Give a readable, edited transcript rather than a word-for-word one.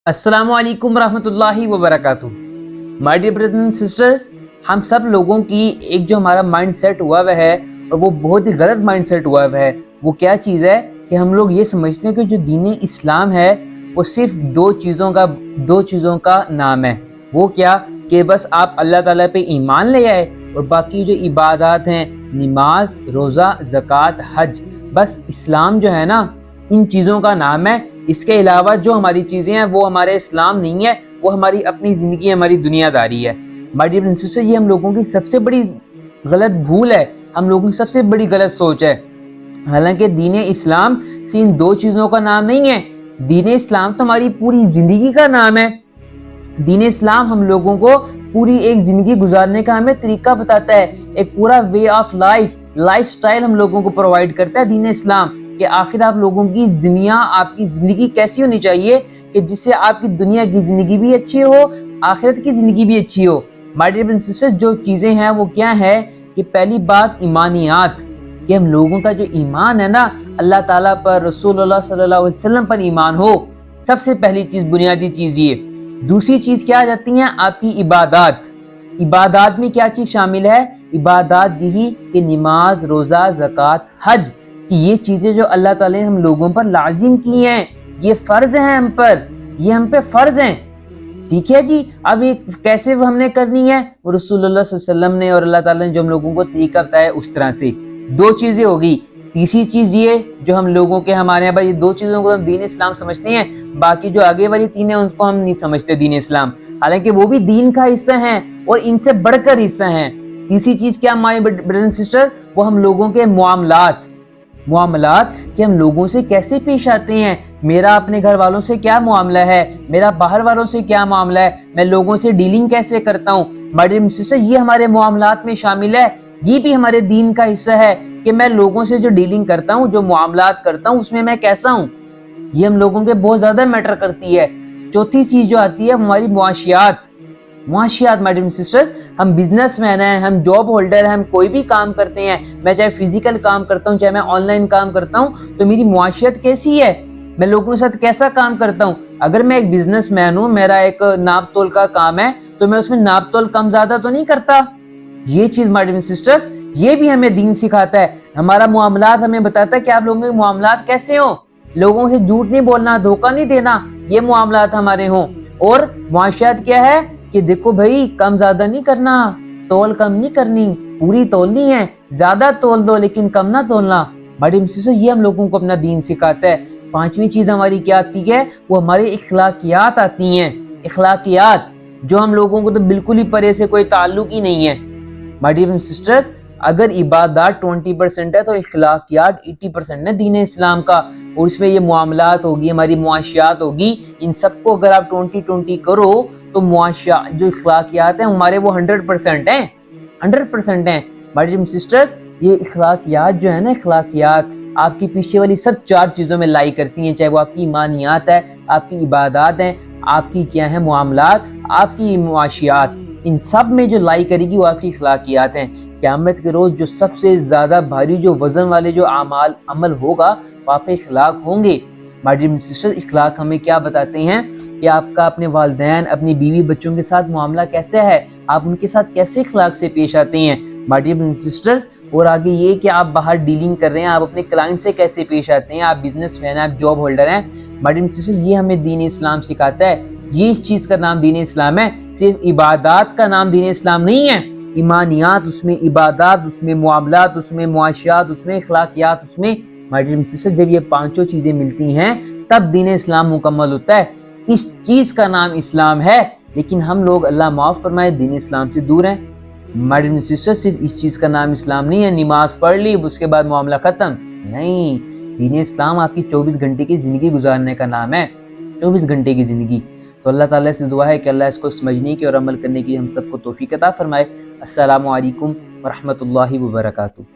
अस्सलामु अलैकुम रहमतुल्लाहि व बरकातुहू। My dear brothers and sisters, हम सब लोगों की एक जो हमारा माइंड सेट हुआ हुआ है और वो बहुत ही गलत माइंड सेट हुआ हुआ है। वो क्या चीज़ है कि हम लोग ये समझते हैं कि जो दीन इस्लाम है वो सिर्फ दो चीज़ों का नाम है। वो क्या कि बस आप अल्लाह ताला पे ईमान ले आए और बाकी जो इबादत हैं, नमाज, रोज़ा, ज़कात, हज, बस इस्लाम जो है ना इन चीज़ों का नाम है। इसके अलावा जो हमारी चीज़ें हैं वो हमारे इस्लाम नहीं है, वो हमारी अपनी ज़िंदगी, हमारी दुनियादारी है। माय डियर सिस्टर, ये हम लोगों की सबसे बड़ी गलत भूल है, हम लोगों की सबसे बड़ी गलत सोच है। हालांकि दीन इस्लाम से इन दो चीज़ों का नाम नहीं है। दीन इस्लाम तो हमारी पूरी ज़िंदगी का नाम है। दीन इस्लाम हम लोगों को पूरी एक ज़िंदगी गुजारने का हमें तरीका बताता है, एक पूरा वे ऑफ लाइफ स्टाइल हम लोगों को प्रोवाइड करता है दीन इस्लाम कि आखिर आप लोगों की दुनिया, आपकी ज़िंदगी कैसी होनी चाहिए कि जिससे आपकी दुनिया की ज़िंदगी भी अच्छी हो, आखिरत की ज़िंदगी भी अच्छी हो। माय डियर सिस्टर, जो चीज़ें हैं वो क्या है कि पहली बात ईमानियात, कि हम लोगों का जो ईमान है ना अल्लाह ताला पर, रसूलुल्लाह सल्लल्लाहु अलैहि वसल्लम पर ईमान हो। सबसे पहली चीज़, बुनियादी चीज़ ये। दूसरी चीज़ क्या आ जाती है आपकी इबादत। इबादत में क्या चीज़ शामिल है? इबादत यही कि नमाज, रोज़ा, ज़कात, हज, कि ये चीज़ें जो अल्लाह ताला ने हम लोगों पर लाजिम की हैं, ये फ़र्ज़ हैं हम पर, ये हम पे फ़र्ज़ हैं। ठीक है जी। अब ये कैसे वो हमने करनी है? वो रसूलुल्लाह सल्लल्लाहु अलैहि वसल्लम ने और अल्लाह ताला ने जो हम लोगों को तरीका बताया उस तरह से। दो चीज़ें हो गई। तीसरी चीज़ ये जो हम लोगों के, हमारे यहाँ भाई, ये दो चीज़ों को हम दीन इस्लाम समझते हैं, बाकी जो आगे वाली तीन है उनको हम नहीं समझते दीन इस्लाम, हालांकि वो भी दीन का हिस्सा हैं और इनसे बढ़कर हिस्सा हैं। तीसरी चीज़ क्या माय ब्रदर एंड सिस्टर? वो हम लोगों के मुआमलात कि हम लोगों से कैसे पेश आते हैं। मेरा अपने घर वालों से क्या मामला है, मेरा बाहर वालों से क्या मामला है, मैं लोगों से डीलिंग कैसे करता हूँ। माय डियर सिस्टर, ये हमारे मुआमलात में शामिल है, ये भी हमारे दीन का हिस्सा है कि मैं लोगों से जो डीलिंग करता हूँ, जो मुआमलात करता हूँ, उसमें मैं कैसा हूँ। ये हम लोगों के बहुत ज्यादा मैटर करती है। चौथी चीज जो आती है हमारी मुआशियात। माय डियर सिस्टर्स, हम बिजनेसमैन हैं, हम जॉब होल्डर हैं, हम कोई भी काम करते हैं, मैं चाहे फिजिकल काम करता हूँ, चाहे मैं ऑनलाइन काम करता हूँ, तो मेरी मुआशियत कैसी है, मैं लोगों के साथ कैसा काम करता हूँ। अगर मैं एक बिजनेसमैन हूँ, मेरा एक नाप तोल का काम है, तो मैं उसमें नाप तोल कम ज्यादा तो नहीं करता। ये चीज माय डियर सिस्टर्स, ये भी हमें दीन सिखाता है। हमारा मुआमलात हमें बताता है कि आप लोगों के मुआमलात कैसे हो, लोगों से झूठ नहीं बोलना, धोखा नहीं देना, ये मुआमलात हमारे हों। और मुआशियात क्या है कि देखो भाई, कम ज्यादा नहीं करना, तोल कम नहीं करनी, पूरी तोलनी है, ज्यादा तोल दो लेकिन कम ना तोलना। बड़ी मुझसे ये हम लोगों को अपना दीन सिखाता है। पांचवी चीज हमारी क्या आती है? वो हमारी इखलाकियात आती हैं। इखलाकियात जो हम लोगों को तो बिल्कुल ही परे से कोई ताल्लुक ही नहीं है। माय डियर सिस्टर्स, अगर इबादत 20% है तो इखलाकियात 80% है दीन इस्लाम का, और इसमें ये मामलात होगी, हमारी मुआशियात होगी, इन सबको अगर आप 20-20 करो तो मुआशिया जो इखलाकियात हैं हमारे वो 100% हैं, 100% हैं। माय डियर सिस्टर्स, ये इखलाकियात जो है ना, इखलाकियात आपकी पीछे वाली सब चार चीजों में लाई करती हैं, चाहे वो आपकी ईमानियात है, आपकी इबादत है, आपकी क्या है मुआमलात, आपकी मुआशियात, इन सब में जो लाई करेगी वो आपकी इखलाकियात हैं। क़यामत के रोज जो सबसे ज्यादा भारी जो वजन वाले जो अमल होगा वहाँ पे इखलाक होंगे। माय डियर सिस्टर, इखलाक हमें क्या बताते हैं कि आपका अपने वालिदैन, अपनी बीवी बच्चों के साथ मामला कैसा है, आप उनके साथ कैसे इखलाक से पेश आते हैं। माय डियर सिस्टर्स, और आगे ये कि आप बाहर डीलिंग कर रहे हैं, आप अपने क्लाइंट से कैसे पेश आते हैं, आप बिजनेसमैन हैं, आप जॉब होल्डर हैं। माय डियर सिस्टर, ये हमें दीन इस्लाम सिखाता है। ये इस चीज का नाम दीन इस्लाम है। सिर्फ इबादत का नाम दीन इस्लाम नहीं है, ईमानियात उसमें, इबादत उसमें, मुआमलात उसमें, मुआशियात उसमें, इखलाकियात उसमें। माय डियर सिस्टर, जब ये पांचों चीजें मिलती हैं तब दीन इस्लाम मुकम्मल होता है। इस चीज का नाम इस्लाम है, लेकिन हम लोग, अल्लाह माफ फरमाए, दीन इस्लाम से दूर हैं। माय डियर सिस्टर, सिर्फ इस चीज का नाम इस्लाम नहीं है, नमाज पढ़ ली उसके बाद मामला खत्म नहीं। दीन इस्लाम आपकी 24 घंटे की जिंदगी गुजारने का नाम है, 24 घंटे की जिंदगी। तो अल्लाह ताला से दुआ है कि अल्लाह इसको समझने की और अमल करने की हम सबको तौफीक अता फरमाए। अस्सलामु अलैकुम व रहमतुल्लाहि व बरकातुहू।